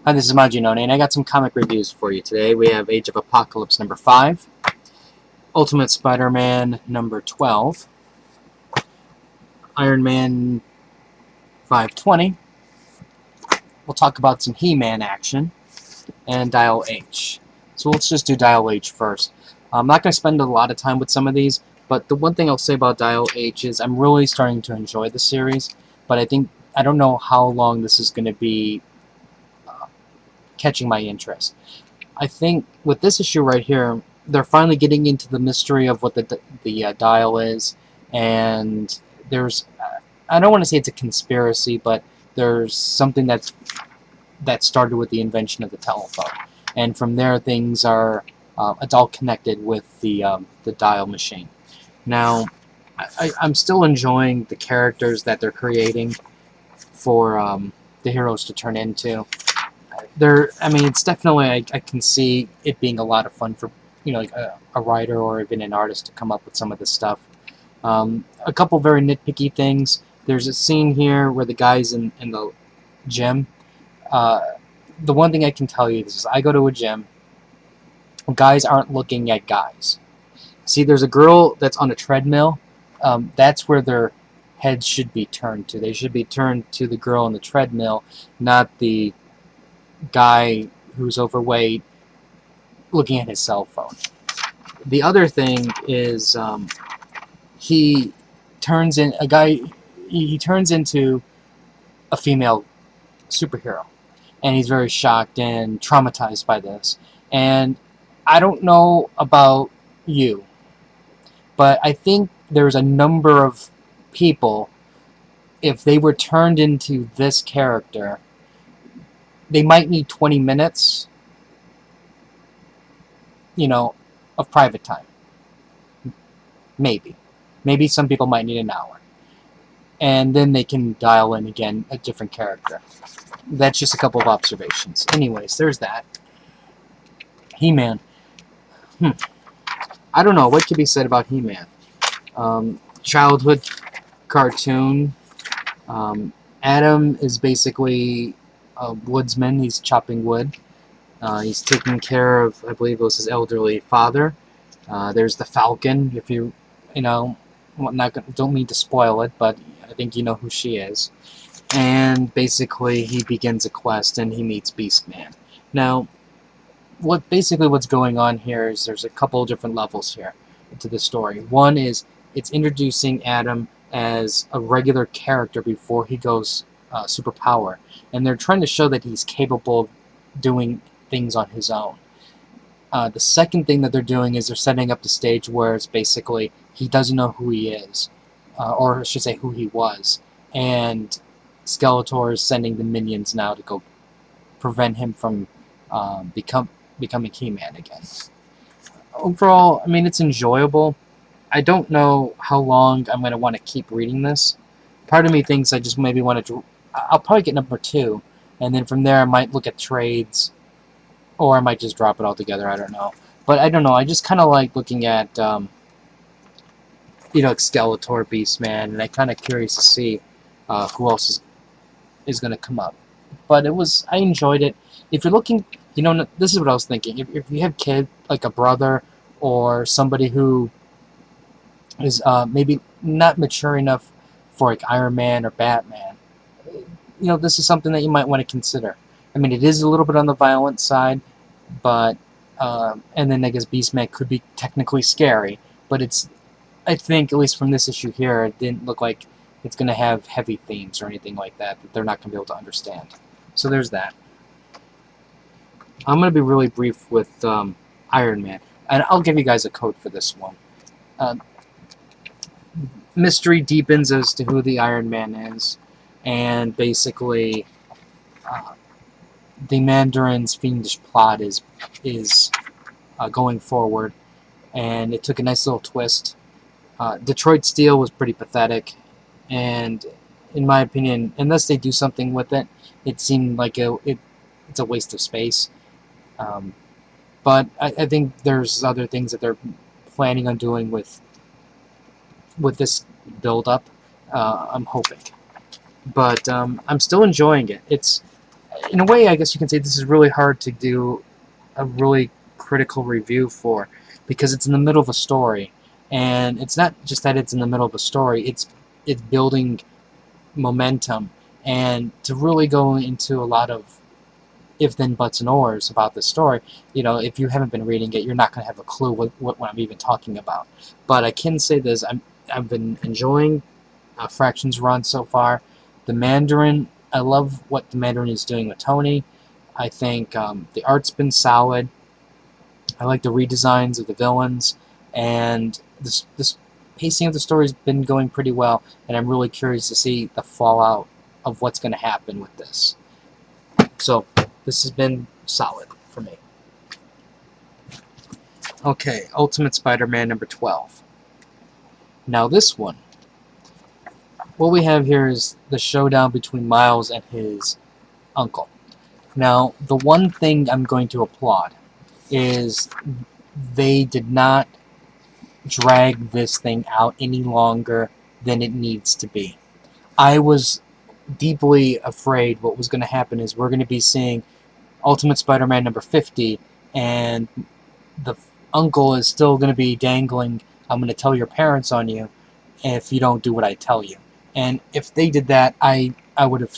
Hi, this is Majin, and I got some comic reviews for you today. We have Age of Apocalypse number 5, Ultimate Spider-Man number 12, Iron Man 520. We'll talk about some He-Man action, and Dial H. So let's just do Dial H first. I'm not going to spend a lot of time with some of these, but the one thing I'll say about Dial H is I'm really starting to enjoy the series, but I don't know how long this is going to be catching my interest. I think with this issue right here, they're finally getting into the mystery of what the dial is, and there's I don't want to say it's a conspiracy, but there's something that started with the invention of the telephone, and from there things are it's all connected with the dial machine. Now, I'm still enjoying the characters that they're creating for the heroes to turn into. I mean, it's definitely, I can see it being a lot of fun for, like a writer or even an artist to come up with some of this stuff. A couple very nitpicky things. There's a scene here where the guy's in the gym. The one thing I can tell you is I go to a gym. Guys aren't looking at guys. See, there's a girl that's on a treadmill. That's where their heads should be turned to. They should be turned to the girl on the treadmill, not the guy who's overweight looking at his cell phone. The other thing is he turns into a female superhero, and he's very shocked and traumatized by this. And I don't know about you, but I think there's a number of people, if they were turned into this character, they might need 20 minutes, of private time. Maybe. Maybe some people might need an hour. And then they can dial in again a different character. That's just a couple of observations. Anyways, there's that. He-Man. I don't know what could be said about He-Man. Childhood cartoon. Adam is basically a woodsman. He's chopping wood. He's taking care of, I believe it was his elderly father. There's the Falcon. If don't mean to spoil it, but I think you know who she is. And basically, he begins a quest, and he meets Beastman. Now, what's going on here is there's a couple of different levels here to the story. One is it's introducing Adam as a regular character before he goes superpower, and they're trying to show that he's capable of doing things on his own. The second thing that they're doing is they're setting up the stage where it's basically he doesn't know who he is, or I should say who he was, and Skeletor is sending the minions now to go prevent him from becoming He-Man again. Overall, I mean, it's enjoyable. I don't know how long I'm going to want to keep reading this. Part of me thinks I just maybe want to... I'll probably get number 2, and then from there I might look at trades, or I might just drop it all together, I don't know. But I don't know, I just kind of like looking at, Skeletor, Beastman, and I'm kind of curious to see who else is going to come up. But I enjoyed it. If you're looking, this is what I was thinking. If you have kid, like a brother, or somebody who is maybe not mature enough for like Iron Man or Batman, this is something that you might want to consider. I mean, it is a little bit on the violent side, but and then I guess Beastman could be technically scary, but I think, at least from this issue here, it didn't look like it's going to have heavy themes or anything like that they're not going to be able to understand. So there's that. I'm going to be really brief with Iron Man, and I'll give you guys a code for this one. Mystery deepens as to who the Iron Man is, and basically the Mandarin's fiendish plot is going forward, and it took a nice little twist. Detroit Steel was pretty pathetic, and in my opinion, unless they do something with it, it seemed like it's a waste of space. But I think there's other things that they're planning on doing with this build-up. I'm hoping. But I'm still enjoying it. in a way, I guess you can say this is really hard to do a really critical review for, because it's in the middle of a story, and it's not just that it's in the middle of a story, it's building momentum, and to really go into a lot of if then buts and ors about the story, if you haven't been reading it, you're not going to have a clue what I'm even talking about. But I can say this: I've been enjoying Fraction's run so far. The Mandarin, I love what the Mandarin is doing with Tony. I think the art's been solid. I like the redesigns of the villains, and this pacing of the story's been going pretty well, and I'm really curious to see the fallout of what's going to happen with this. So, this has been solid for me. Okay, Ultimate Spider-Man number 12. Now this one, what we have here is the showdown between Miles and his uncle. Now, the one thing I'm going to applaud is they did not drag this thing out any longer than it needs to be. I was deeply afraid what was going to happen is we're going to be seeing Ultimate Spider-Man number 50, and the uncle is still going to be dangling, I'm going to tell your parents on you if you don't do what I tell you. And if they did that, I would have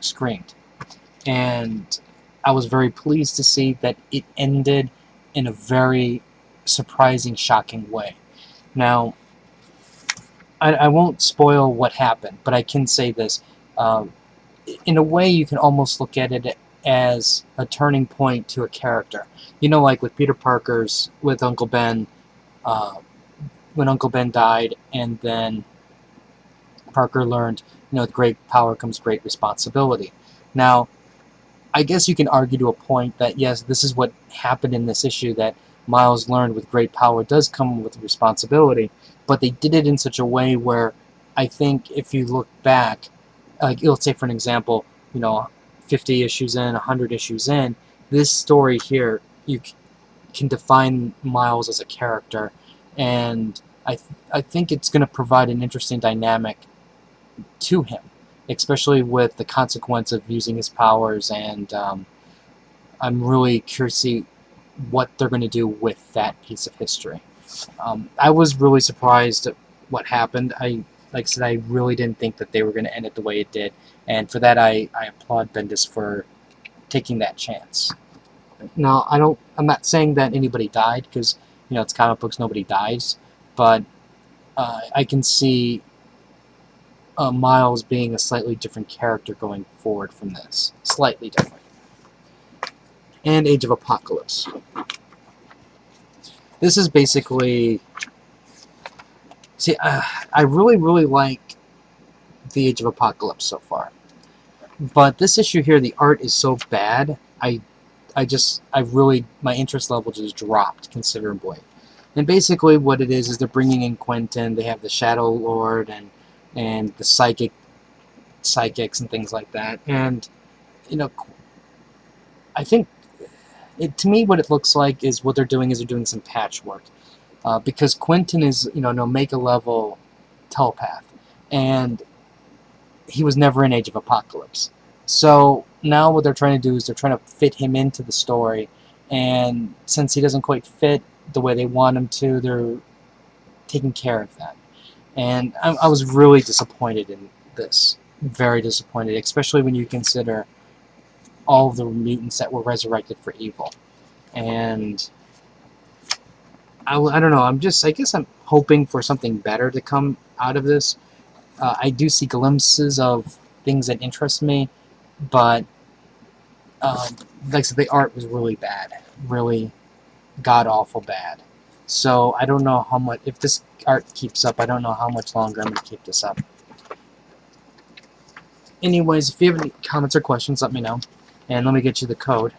screamed. And I was very pleased to see that it ended in a very surprising, shocking way. Now, I won't spoil what happened, but I can say this. In a way, you can almost look at it as a turning point to a character. Like with Peter Parker's, with Uncle Ben, when Uncle Ben died, and then Parker learned, with great power comes great responsibility. Now, I guess you can argue to a point that, yes, this is what happened in this issue, that Miles learned with great power does come with responsibility, but they did it in such a way where I think if you look back, like, let's say for an example, 50 issues in, 100 issues in, this story here, you can define Miles as a character, and I think it's going to provide an interesting dynamic to him, especially with the consequence of using his powers, and I'm really curious to see what they're going to do with that piece of history. I was really surprised at what happened. Like I said, I really didn't think that they were going to end it the way it did, and for that I applaud Bendis for taking that chance. Now, I'm not saying that anybody died, because it's comic books, nobody dies, but I can see Miles being a slightly different character going forward from this. Slightly different. And Age of Apocalypse. This is basically... See, I really, really like the Age of Apocalypse so far. But this issue here, the art is so bad, my interest level just dropped considerably. And basically what it is they're bringing in Quentin, they have the Shadow Lord, and the psychics and things like that. And, I think, to me what it looks like is what they're doing some patchwork. Because Quentin is, an Omega-level telepath, and he was never in Age of Apocalypse. So now what they're trying to do is they're trying to fit him into the story, and since he doesn't quite fit the way they want him to, they're taking care of that. And I was really disappointed in this. Very disappointed, especially when you consider all of the mutants that were resurrected for evil. And I don't know, I guess I'm hoping for something better to come out of this. I do see glimpses of things that interest me, but like I said, the art was really bad. Really god-awful bad. So I don't know how much, if this art keeps up, I don't know how much longer I'm going to keep this up. Anyways, if you have any comments or questions, let me know. And let me get you the code.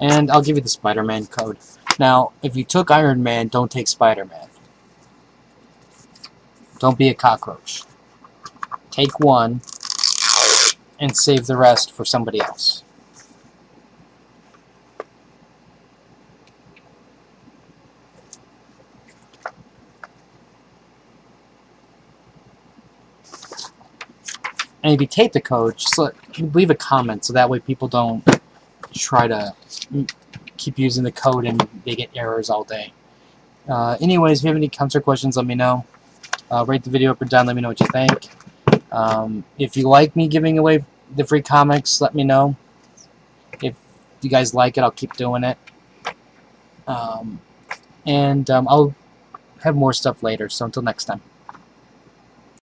And I'll give you the Spider-Man code. Now, if you took Iron Man, don't take Spider-Man. Don't be a cockroach. Take one, and save the rest for somebody else. And if you take the code, just leave a comment so that way people don't try to keep using the code and they get errors all day. Anyways, if you have any comments or questions, let me know. Rate the video up or down, let me know what you think. If you like me giving away the free comics, let me know. If you guys like it, I'll keep doing it. I'll have more stuff later, so until next time.